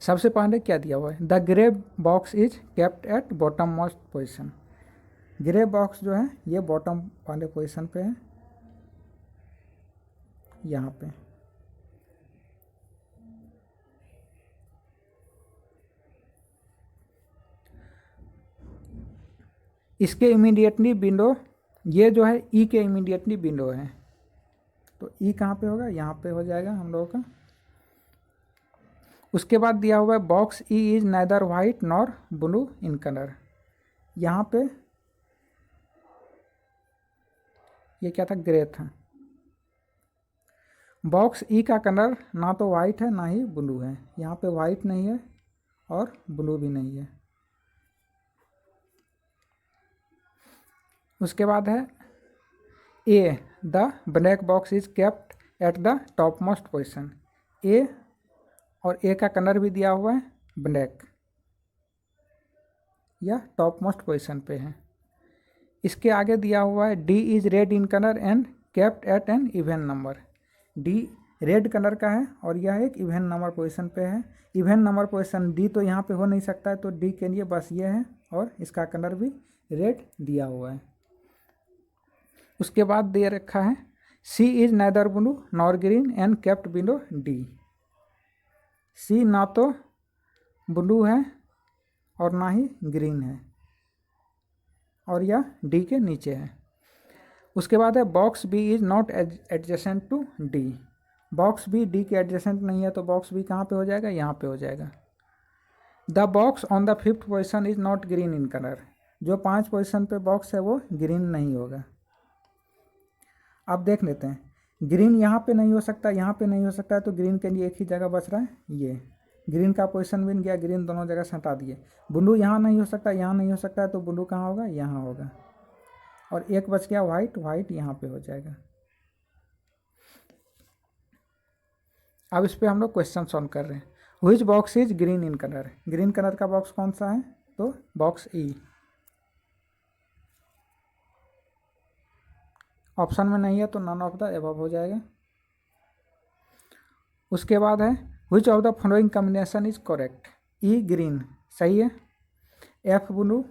सबसे पहले क्या दिया हुआ है, the grey box is kept at bottom most position. Grey box जो है ये बॉटम वाले पोजीशन पे है, यहाँ पे। इसके इमीडिएटली विंडो, ये जो है ई के इमीडिएटली विंडो है, तो ई कहाँ पे होगा, यहाँ पे हो जाएगा हम लोगों का। उसके बाद दिया हुआ है box E is neither white nor blue in colour. यहाँ पे ये क्या था, ग्रे था। बॉक्स ई का कलर ना तो वाइट है ना ही ब्लू है, यहाँ पे वाइट नहीं है और ब्लू भी नहीं है। उसके बाद है A the black box is kept at the top most position. A और ए का कलर भी दिया हुआ है ब्लैक, या टॉप मोस्ट पोजिशन पे है। इसके आगे दिया हुआ है D is red in colour and kept at an even number. D red colour का है और यह एक इवन नंबर पोजीशन पे है। इवन नंबर पोजीशन डी तो यहाँ पे हो नहीं सकता है, तो डी के लिए बस ये है और इसका कलर भी रेड दिया हुआ है। उसके बाद दे रखा है C is neither blue nor green and kept below D. C ना तो ब्लू है और ना ही ग्रीन है और यह डी के नीचे है। उसके बाद है box B is not adjacent to D. Box B D के एडजेसेंट नहीं है, तो बॉक्स बी कहाँ पे हो जाएगा, यहाँ पे हो जाएगा। The box on the 5th position is not green in colour. जो 5 पोजिशन पे बॉक्स है वो ग्रीन नहीं होगा। अब देख लेते हैं, ग्रीन यहाँ पे नहीं हो सकता, यहाँ पे नहीं हो सकता है, तो ग्रीन के लिए एक ही जगह बच रहा है, ये ग्रीन का पोजीशन बन गया, ग्रीन दोनों जगह से हटा दिए। ब्लू यहाँ नहीं हो सकता, यहाँ नहीं हो सकता है, तो ब्लू कहाँ होगा, यहाँ होगा। और एक बच गया वाइट, वाइट यहाँ पे हो जाएगा। अब इस पर हम लोग क्वेश्चन सॉल्व कर रहे हैं। Which box is green in colour. Green colour का बॉक्स कौन सा है, तो बॉक्स ई। ऑप्शन में नहीं है तो नन ऑफ द एबव हो जाएगा। उसके बाद है which of the following combination is correct. E green सही है, F blue,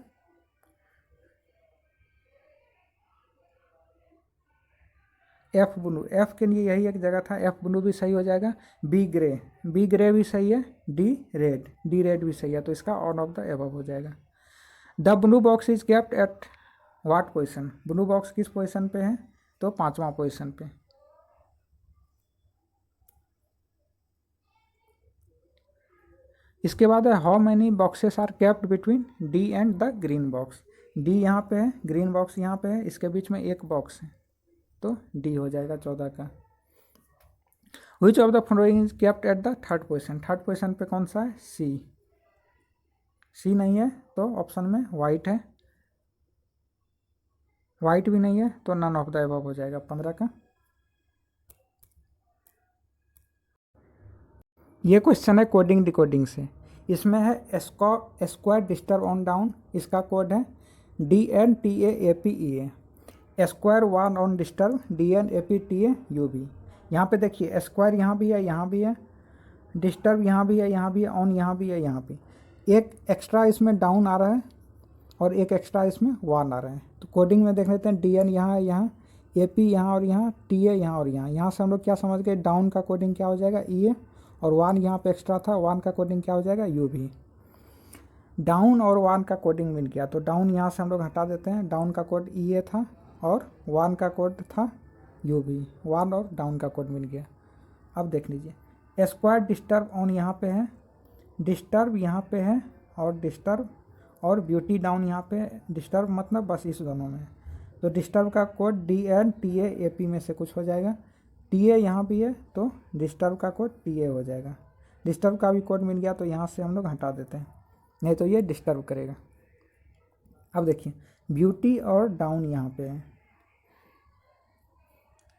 F blue, F के लिए यही एक जगह था, एफ ब्लू भी सही हो जाएगा। बी ग्रे, बी ग्रे भी सही है। डी रेड, डी रेड भी सही है, तो इसका ऑल ऑफ द एबव हो जाएगा। The blue box is kept at what position. Blue box किस पोजिशन पे है, तो 5वां पोजिशन पे। इसके बाद है how many boxes are kept between D and the green box. D यहाँ पे है, ग्रीन बॉक्स यहाँ पे है, इसके बीच में एक बॉक्स है, तो डी हो जाएगा 14 का। Which of the following is kept at the 3rd position. 3rd position पे कौन सा है, सी। सी नहीं है तो ऑप्शन में वाइट है, वाइट भी नहीं है तो नन ऑफ द एबव हो जाएगा 15 का। ये क्वेश्चन है कोडिंग डिकोडिंग से। इसमें है स्क्वायर डिस्टर्ब ऑन डाउन, इसका कोड है DNTAAPEA। Square one on disturb DNAPTAUB। यहाँ पे देखिए स्क्वायर यहाँ भी है, यहाँ भी है, डिस्टर्ब यहाँ भी है, यहाँ भी है, ऑन यहाँ भी है, यहाँ भी। एक एक्स्ट्रा इसमें डाउन आ रहा है और एक एक्स्ट्रा इसमें वन आ रहा है। तो कोडिंग में देख लेते हैं, DN यहाँ है, यहाँ AP यहाँ और यहाँ, TA यहाँ और यहाँ। यहाँ से हम लोग क्या समझ गए, डाउन का कोडिंग क्या हो जाएगा, EA, और वन यहाँ पे एक्स्ट्रा था, वन का कोडिंग क्या हो जाएगा, UB। डाउन और वन का कोडिंग मिल गया, तो डाउन यहाँ से हम लोग हटा देते हैं। डाउन का कोड EA था और वन का कोड था UB। वन और डाउन का कोड मिल गया। अब देख लीजिए स्क्वायर डिस्टर्ब ऑन यहाँ पे है, डिस्टर्ब यहाँ पे है, और डिस्टर्ब और ब्यूटी डाउन यहाँ पे। डिस्टर्ब मतलब बस इस दोनों में। तो डिस्टर्ब का कोड DNTAAP में से कुछ हो जाएगा। TA यहाँ भी है तो डिस्टर्ब का कोड TA हो जाएगा। डिस्टर्ब का भी कोड मिल गया, तो यहाँ से हम लोग हटा देते हैं, नहीं तो ये डिस्टर्ब करेगा। अब देखिए ब्यूटी और डाउन यहाँ पे है,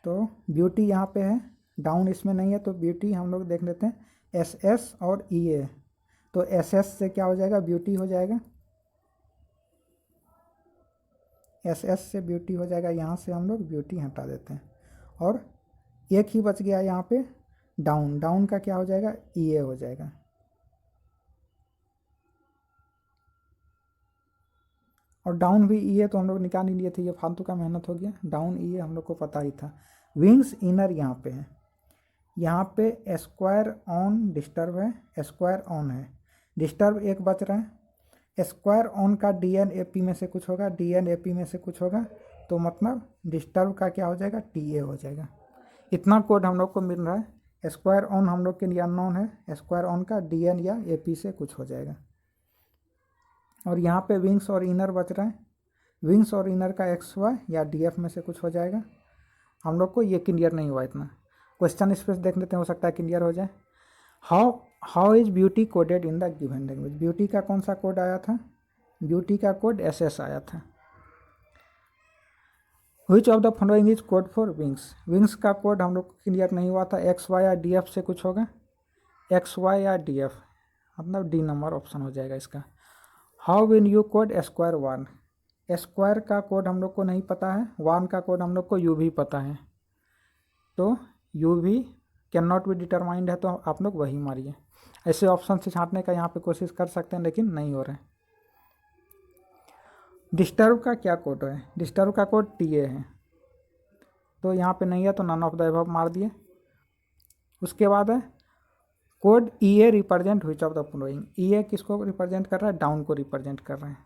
तो ब्यूटी यहाँ पे है, डाउन इसमें नहीं है, तो ब्यूटी हम लोग देख लेते हैं SS और EA। तो SS से क्या हो जाएगा, ब्यूटी हो जाएगा, SS से ब्यूटी हो जाएगा। यहाँ से हम लोग ब्यूटी हटा देते हैं और एक ही बच गया यहाँ पे डाउन। डाउन का क्या हो जाएगा, EA हो जाएगा। और डाउन भी EA तो हम लोग निकाल ही लिए थे, ये फालतू का मेहनत हो गया। डाउन EA हम लोग को पता ही था। विंग्स इनर यहाँ पे है, यहाँ पे स्क्वायर ऑन डिस्टर्ब है, स्क्वायर ऑन है, डिस्टर्ब एक बच रहा है। स्क्वायर ऑन का DNAP में से कुछ होगा, DNAP में से कुछ होगा, तो मतलब डिस्टर्ब का क्या हो जाएगा, TA हो जाएगा। इतना कोड हम लोग को मिल रहा है। स्क्वायर ऑन हम लोग के लिए अननोन है, स्क्वायर ऑन का DN या AP से कुछ हो जाएगा। और यहाँ पे विंग्स और इनर बच रहा है, विंग्स और इनर का XY या DF में से कुछ हो जाएगा। हम लोग को ये क्लियर नहीं हुआ इतना। क्वेश्चन स्पेस देख लेते हैं, हो सकता है क्लियर हो जाए। How is beauty coded in the given language. Beauty का कौन सा कोड आया था, ब्यूटी का कोड SS आया था। Which of the following is code for wings. Wings का कोड हम लोग को क्लियर नहीं हुआ था, XY या DF से कुछ होगा, XY या DF मतलब D नंबर ऑप्शन हो जाएगा इसका। How will you code square 1। Square का कोड हम लोग को नहीं पता है, 1 का कोड हम लोग को UV पता है, तो UV can not be determined है, तो आप लोग वही मारिए। ऐसे ऑप्शन से छांटने का यहाँ पे कोशिश कर सकते हैं लेकिन नहीं हो रहा है। डिस्टर्ब का क्या कोड है, डिस्टर्ब का कोड TA है, तो यहाँ पे नहीं है तो नन ऑफ द अबव मार दिए। उसके बाद है code EA represent which of the following. EA किसको रिप्रेजेंट कर रहा है, डाउन को रिप्रेजेंट कर रहा है,